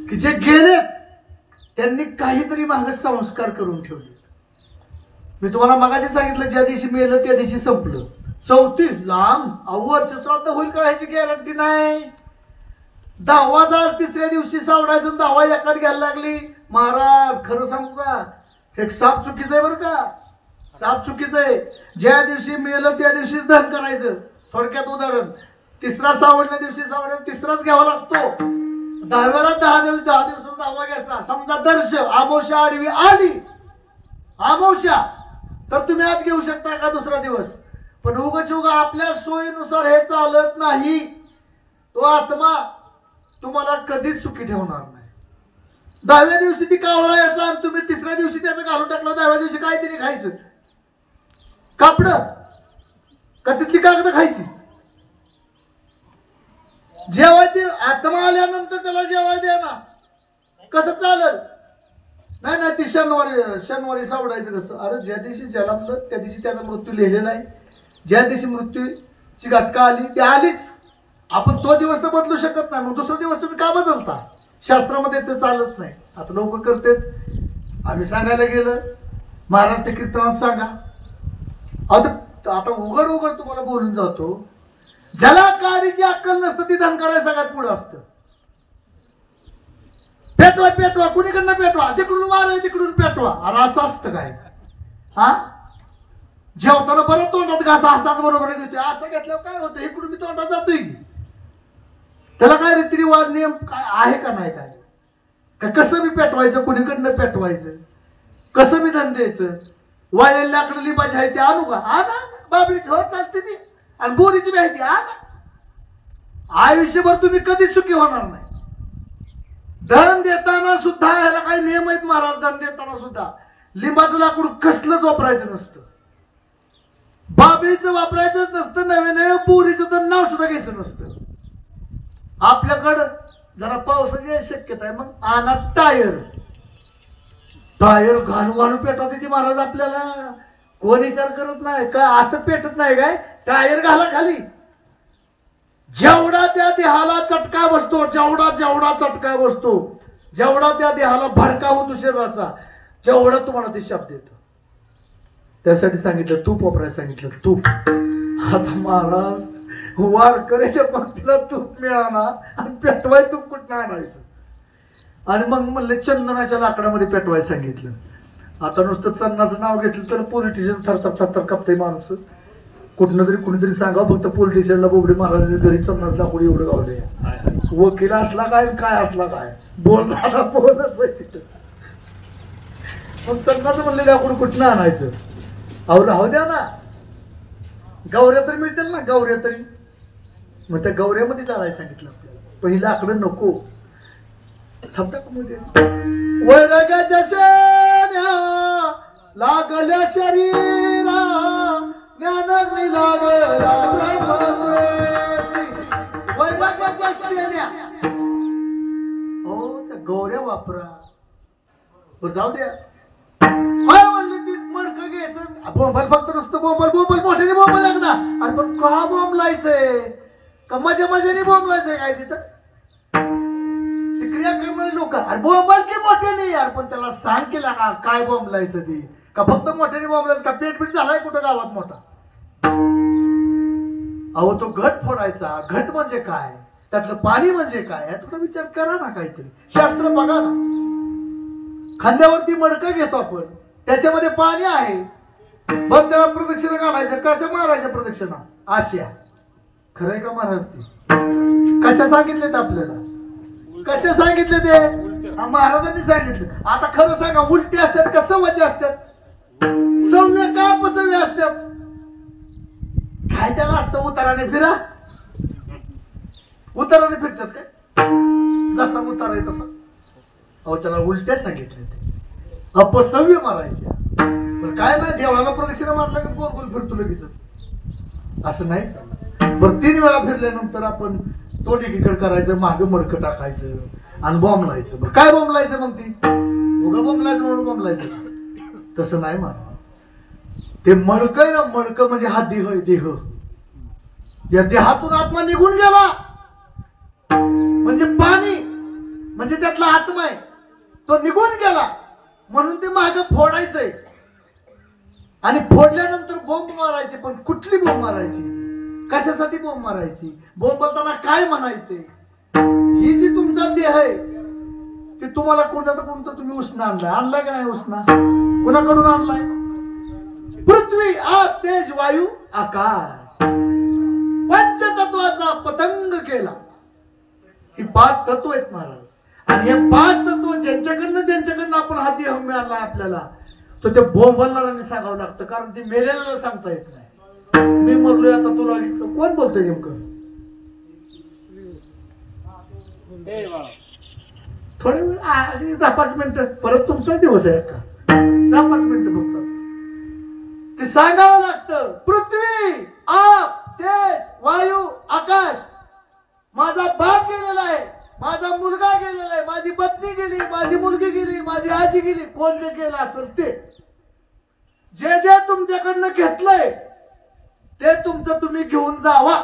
की जे गेले त्यांनी काहीतरी मागे संस्कार करून ठेवले. मी तुम्हाला मगाशी सांगितलं ज्या दिवशी मेलं त्या दिवशी संपलं. 34 लांब वर्ष श्राद्ध होईल का ह्याची गॅरंटी नाही. 10वा जाळ तिसऱ्या दिवशी सावडायचं, 10वा एकात घ्यायला लागली. महाराज खरं सांगू का, हे साप चुकीचं आहे बरं का, साप चुकीचं आहे. ज्या दिवशी मेलं त्या दिवशीच दहन करायचं. थोडक्यात उदाहरण, तिसरा सावडण्या दिवशी सावडण्या तिसराच घ्यावा लागतो. 10व्याला 10 दिवसाचा 10वा घ्यायचा. समजा दर्श अमावस्या आडवी आली, अमावस्या, तर तुम्ही आत घेऊ शकता का दुसरा दिवस. पण उगाच आपल्या सोयीनुसार हे चालत नाही. तो आत्मा तुम्हाला कधीच सुखी ठेवणार नाही. 10व्या दिवशी ती कावळा यायचा आणि तुम्ही तिसऱ्या दिवशी त्याचं घालून टाकलं. 10व्या दिवशी काहीतरी खायचं, कापड का तिथली कागद खायची. जेव्हा ती आत्मा आल्यानंतर त्याला जेव्हा द्या ना, कसं चालल. नाही नाही, ती शनिवारी सावडायचं कसं. अरे ज्या दिवशी जन्मलं त्या दिवशी त्याचा मृत्यू लिहिलेला आहे. ज्या दिवशी मृत्यूची घटका आली ती आलीच. आपण तो दिवस तर बदलू शकत नाही. मग दुसरा दिवस तुम्ही का बदलता. शास्त्रामध्ये ते चालत नाही. आता लोक करतात. आम्ही सांगायला गेलं महाराज ते कीर्तनात सांगा. आता उघड तुम्हाला बोलून जातो. ज्याला काडीची अक्कल नसतं ती धन करायला सगळ्यात पुढे असतं. पेटवा पेटवा, कुणीकडनं पेटवा, जिकडून वार आहे तिकडून पेटवा. अरे असं असतं काय. हा, जेवताना बरं तोंडात घासा, असाच बरोबर घेतोय. असं घेतल्यावर काय होतं, इकडून मी तोंडात जातोय की. त्याला काय रीतिरिवाज नियम काय आहे का नाही काय. का कसं मी पेटवायचं, कुणीकडनं पेटवायचं, कसं मी धन द्यायचं. वाळलेली लाकडं लिंबाची आहे ती आणू का. आणा. बाबळीची हो चालते ती. आणि बोरीची माहिती आणा. आयुष्यभर तुम्ही कधीच सुखी होणार नाही. धन देताना सुद्धा ह्याला काही नियम आहेत महाराज. धन देताना सुद्धा लिंबाचं लाकूड कसलंच वापरायचं नसतं, बाबळीचं वापरायचंच नसतं, नवे नवे बोरीचं तर नाव सुद्धा घ्यायचं नसतं. आपल्याकडं जरा पावसाची शक्यता आहे, मग आणा टायर. टायर घालू घालू पेटवते ती महाराज. आपल्याला कोण विचार करत नाही का, असं पेटत नाही काय. टायर घाला खाली. जेवढा त्या देहाला चटका बसतो, जेवढा चटका बसतो, जेवढा त्या देहाला भडका होतो शरीराचा, तेवढा तुम्हाला ते शब्द येतो. त्यासाठी सांगितलं तूप वापरायला सांगितलं. तूप. आता महाराज वारकऱ्याच्या पंक्तीला तूप मिळाला आणि पेटवाय तूप कुठं आणायचं. आणि मग म्हणले चंदनाच्या लाकडामध्ये पेटवायला सांगितलं. आता नुसतं चंदनाचं नाव घेतलं तर पोलीस स्टेशन थरथर कापतंय माणसं. कुठनं तरी कुणीतरी सांगा फक्त पोलीस स्टेशनला बोबडे महाराज घरी चंदनाचं लाकूड एवढं गावले. वकील असला काय असला काय, बोलणारा बोलच आहे तिथं. मग चंदनाचं म्हणले लाकूड कुठनं आणायचं. अहो राहू द्या ना, गौऱ्या तरी मिळतील ना, गौऱ्या तरी. मग त्या गौऱ्यामध्ये जायला सांगितलं आपल्याला. पहिलं लाकडं नको. वैराग्याच्या शेण्या लागल्या शरीरा, ज्ञानाग्नी लागला ब्रह्मद्वेषी. वैराग्याच्या शेण्या. हो त्या गौऱ्या वापरा. जाऊ द्या. काय म्हणले ती मडकं घ्यायचं, बोंबल फक्त नुसतं बोंबल मोठ्याने बोंबल लागला. अरे पण का बोंबलायचंय, का मजाने बोंबलायचंय काय तिथं. क्रिया करणारे लोक अरे बोंबल की मोठ्याने यार, पण त्याला सांग केला का काय बोंबलायचं ती, का फक्त मोठ्याने बोंबलायचं, का पेट झालाय कुठं गावात मोठा. अहो तो घट फोडायचा. घट म्हणजे काय, त्यातलं पाणी म्हणजे काय, थोडा विचार करा ना काहीतरी. शास्त्र बघा ना. खांद्यावरती मडकं घेतो आपण, त्याच्यामध्ये पाणी आहे. मग त्याला प्रदक्षिणा घालायचं. कशा मारायच्या प्रदक्षिणा आशा. खरंय का महाराज ते कशा सांगितलेत आपल्याला, कशा सांगितले ते महाराजांनी सांगितलं. आता खरं सांगा, उलटी असतात का सव्वाची असतात. सव्य का अपसव्य असतात. काय त्याला असतं, उताराने फिरा. उताराने फिरतात काय, जसा उतार आहे तसा. अहो त्याला उलट्या सांगितले ते अपसव्य मारायच्या. पण काय नाही, देवाला प्रदक्षिणा मारला की गोल गोल फिरतो लगेच. असं नाही चाललं. बरं 3 वेळा फिरल्यानंतर आपण तोंड एकीकडे करायचं, मागं मडकं टाकायचं आणि बोंबलायचं. बरं काय बोंबलायचं मग ती उगा बोंबलायचं म्हणून बोंबलायचं तसं नाही महाराज. ते मडकं आहे ना, मडकं म्हणजे हा देह. या देहातून आत्मा निघून गेला म्हणजे पाणी. म्हणजे त्यातला आत्मा आहे तो निघून गेला म्हणून ते माग फोडायचंय आणि फोडल्यानंतर बोंब मारायचे. पण कुठली बोंब मारायची, कशासाठी बोंब मारायची, बोंब बोलताना काय म्हणायचे? ही जी तुमचा देह आहे ते तुम्हाला कोणतं तुम्ही उसना आणलाय की नाही? उसना कुणाकडून आणलाय? पृथ्वी, आप, तेज, वायू, आकाश, पंचतत्वाचा पतंग केला. ही 5 तत्व आहेत महाराज. आणि हे 5 तत्व ज्यांच्याकडनं आपण हा देह मिळाला आपल्याला, तर ते बोंबलणाऱ्यांनी सांगावं लागतं. कारण ते मेलेल्याला सांगता येत नाही. मी मरलोय आता तुला कोण बोलतोय नेमकं? थोडे वेळ 10-5 मिनिटं परत तुमचा दिवस आहे का? 10-5 मिनिटं फक्त ते सांगावं लागतं. पृथ्वी, आप, तेज, वायू, आकाश. माझा बाप गेलेला आहे, माझा मुलगा गेलेला आहे, माझी पत्नी गेली, माझी मुलगी गेली, माझी आजी गेली. कोण जे गेलं असेल ते, जे तुमच्याकडनं घेतलंय ते तुमचं तुम्ही घेऊन जावा.